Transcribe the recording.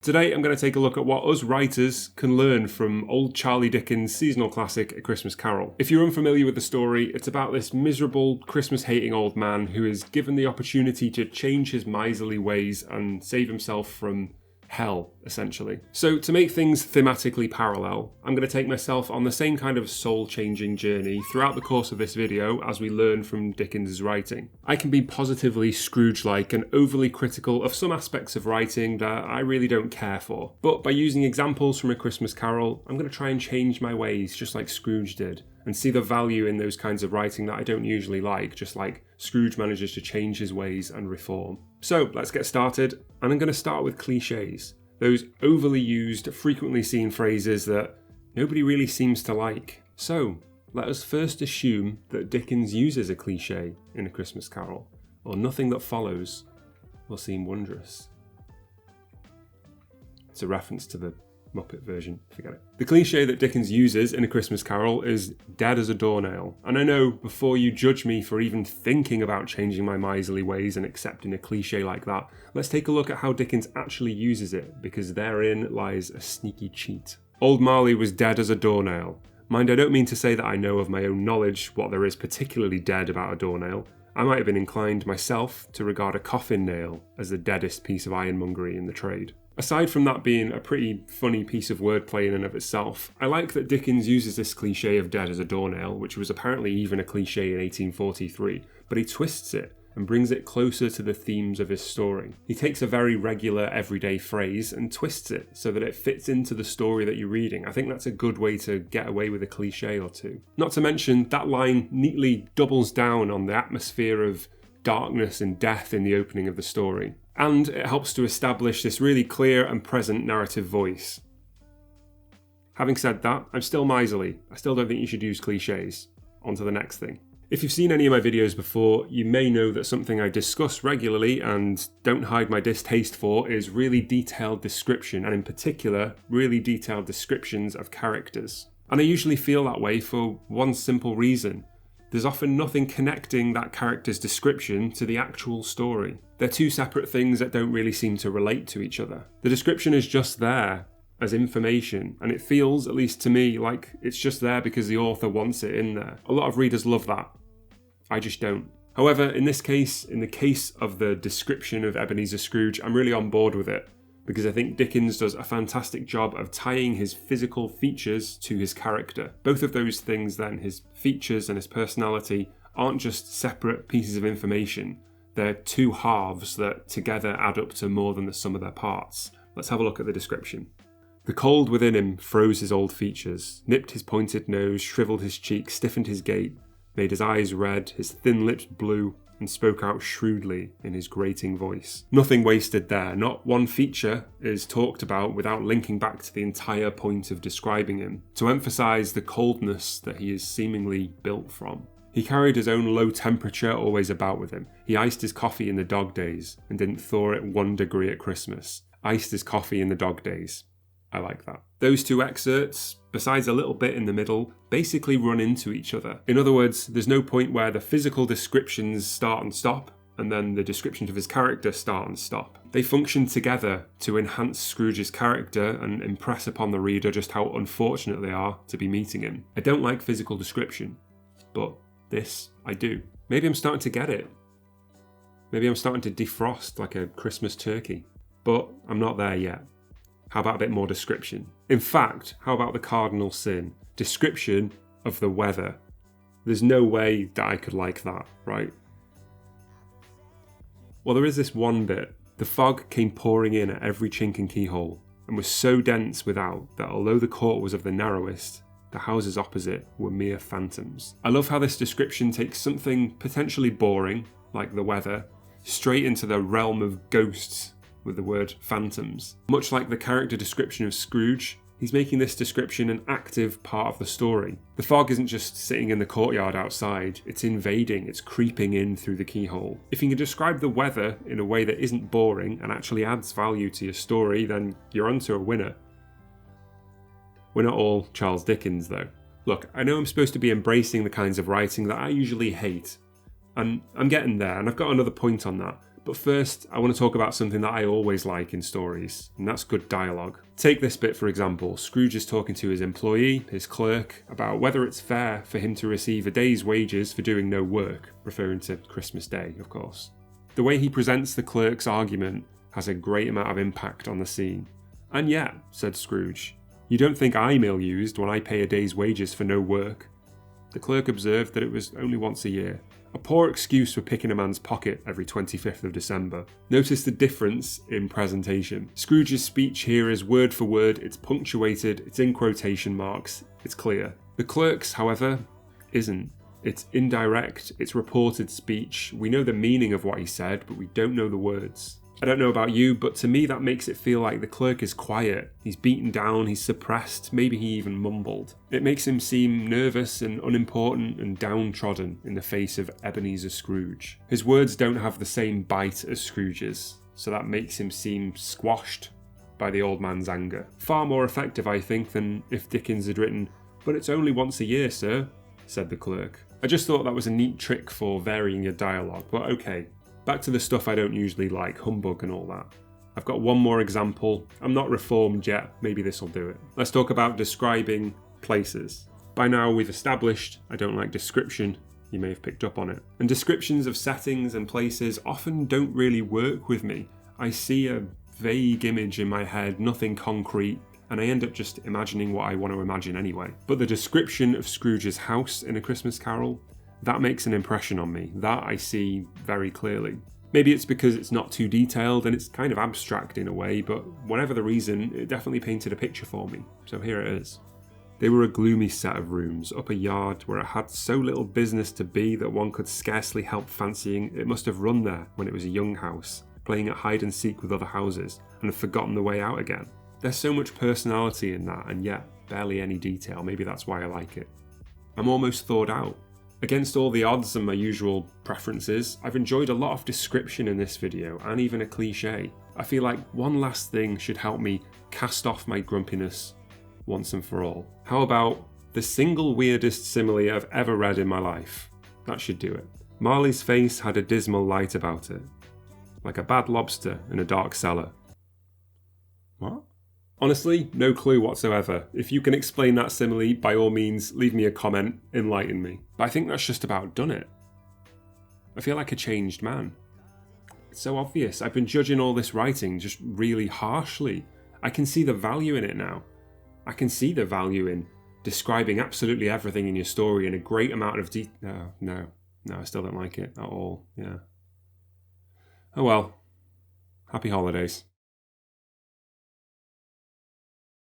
Today I'm going to take a look at what us writers can learn from old Charlie Dickens' seasonal classic, A Christmas Carol. If you're unfamiliar with the story, it's about this miserable, Christmas-hating old man who is given the opportunity to change his miserly ways and save himself from hell, essentially. So to make things thematically parallel, I'm going to take myself on the same kind of soul-changing journey throughout the course of this video as we learn from Dickens' writing. I can be positively Scrooge-like and overly critical of some aspects of writing that I really don't care for. But by using examples from A Christmas Carol, I'm going to try and change my ways just like Scrooge did, and see the value in those kinds of writing that I don't usually like, just like Scrooge manages to change his ways and reform. So let's get started, and I'm going to start with cliches. Those overly used, frequently seen phrases that nobody really seems to like. So let us first assume that Dickens uses a cliche in A Christmas Carol, or nothing that follows will seem wondrous. It's a reference to the Muppet version, forget it. The cliche that Dickens uses in A Christmas Carol is dead as a doornail. And I know, before you judge me for even thinking about changing my miserly ways and accepting a cliche like that, let's take a look at how Dickens actually uses it, because therein lies a sneaky cheat. Old Marley was dead as a doornail. Mind, I don't mean to say that I know of my own knowledge what there is particularly dead about a doornail. I might have been inclined myself to regard a coffin nail as the deadest piece of ironmongery in the trade. Aside from that being a pretty funny piece of wordplay in and of itself, I like that Dickens uses this cliche of dead as a doornail, which was apparently even a cliche in 1843, but he twists it and brings it closer to the themes of his story. He takes a very regular, everyday phrase and twists it so that it fits into the story that you're reading. I think that's a good way to get away with a cliche or two. Not to mention, that line neatly doubles down on the atmosphere of darkness and death in the opening of the story. And it helps to establish this really clear and present narrative voice. Having said that, I'm still miserly. I still don't think you should use cliches. On to the next thing. If you've seen any of my videos before, you may know that something I discuss regularly and don't hide my distaste for is really detailed description, and in particular, really detailed descriptions of characters. And I usually feel that way for one simple reason. There's often nothing connecting that character's description to the actual story. They're two separate things that don't really seem to relate to each other. The description is just there as information, and it feels, at least to me, like it's just there because the author wants it in there. A lot of readers love that. I just don't. However, in this case, in the case of the description of Ebenezer Scrooge, I'm really on board with it, because I think Dickens does a fantastic job of tying his physical features to his character. Both of those things then, his features and his personality, aren't just separate pieces of information. They're two halves that together add up to more than the sum of their parts. Let's have a look at the description. The cold within him froze his old features, nipped his pointed nose, shriveled his cheek, stiffened his gait, made his eyes red, his thin lips blue, and spoke out shrewdly in his grating voice. Nothing wasted there. Not one feature is talked about without linking back to the entire point of describing him, to emphasise the coldness that he is seemingly built from. He carried his own low temperature always about with him. He iced his coffee in the dog days and didn't thaw it 1 degree at Christmas. Iced his coffee in the dog days. I like that. Those two excerpts, besides a little bit in the middle, basically run into each other. In other words, there's no point where the physical descriptions start and stop, and then the descriptions of his character start and stop. They function together to enhance Scrooge's character and impress upon the reader just how unfortunate they are to be meeting him. I don't like physical description, but this I do. Maybe I'm starting to get it. Maybe I'm starting to defrost like a Christmas turkey, but I'm not there yet. How about a bit more description? In fact, how about the cardinal sin? Description of the weather. There's no way that I could like that, right? Well, there is this one bit. The fog came pouring in at every chink and keyhole, and was so dense without that although the court was of the narrowest, the houses opposite were mere phantoms. I love how this description takes something potentially boring, like the weather, straight into the realm of ghosts, with the word phantoms. Much like the character description of Scrooge, he's making this description an active part of the story. The fog isn't just sitting in the courtyard outside, it's invading, it's creeping in through the keyhole. If you can describe the weather in a way that isn't boring and actually adds value to your story, then you're onto a winner. We're not all Charles Dickens though. Look, I know I'm supposed to be embracing the kinds of writing that I usually hate, and I'm getting there, and I've got another point on that. But first, I want to talk about something that I always like in stories, and that's good dialogue. Take this bit for example. Scrooge is talking to his employee, his clerk, about whether it's fair for him to receive a day's wages for doing no work, referring to Christmas Day, of course. The way he presents the clerk's argument has a great amount of impact on the scene. "And yet," said Scrooge, "you don't think I'm ill-used when I pay a day's wages for no work?" The clerk observed that it was only once a year. A poor excuse for picking a man's pocket every 25th of December. Notice the difference in presentation. Scrooge's speech here is word for word, it's punctuated, it's in quotation marks, it's clear. The clerk's, however, isn't. It's indirect, it's reported speech. We know the meaning of what he said, but we don't know the words. I don't know about you, but to me that makes it feel like the clerk is quiet. He's beaten down, he's suppressed, maybe he even mumbled. It makes him seem nervous and unimportant and downtrodden in the face of Ebenezer Scrooge. His words don't have the same bite as Scrooge's, so that makes him seem squashed by the old man's anger. Far more effective, I think, than if Dickens had written, "But it's only once a year, sir," said the clerk. I just thought that was a neat trick for varying your dialogue, but okay. Back to the stuff I don't usually like, humbug and all that. I've got one more example. I'm not reformed yet, maybe this will do it. Let's talk about describing places. By now we've established I don't like description, you may have picked up on it. And descriptions of settings and places often don't really work with me. I see a vague image in my head, nothing concrete, and I end up just imagining what I want to imagine anyway. But the description of Scrooge's house in A Christmas Carol, that makes an impression on me. That I see very clearly. Maybe it's because it's not too detailed and it's kind of abstract in a way, but whatever the reason, it definitely painted a picture for me. So here it is. They were a gloomy set of rooms up a yard where it had so little business to be that one could scarcely help fancying it must have run there when it was a young house, playing at hide and seek with other houses, and had forgotten the way out again. There's so much personality in that, and yet barely any detail. Maybe that's why I like it. I'm almost thawed out. Against all the odds and my usual preferences, I've enjoyed a lot of description in this video, and even a cliche. I feel like one last thing should help me cast off my grumpiness once and for all. How about the single weirdest simile I've ever read in my life? That should do it. Marley's face had a dismal light about it, like a bad lobster in a dark cellar. What? Honestly, no clue whatsoever. If you can explain that simile, by all means, leave me a comment, enlighten me. But I think that's just about done it. I feel like a changed man. It's so obvious. I've been judging all this writing just really harshly. I can see the value in it now. I can see the value in describing absolutely everything in your story in a great amount of No, I still don't like it at all. Yeah. Oh well. Happy holidays.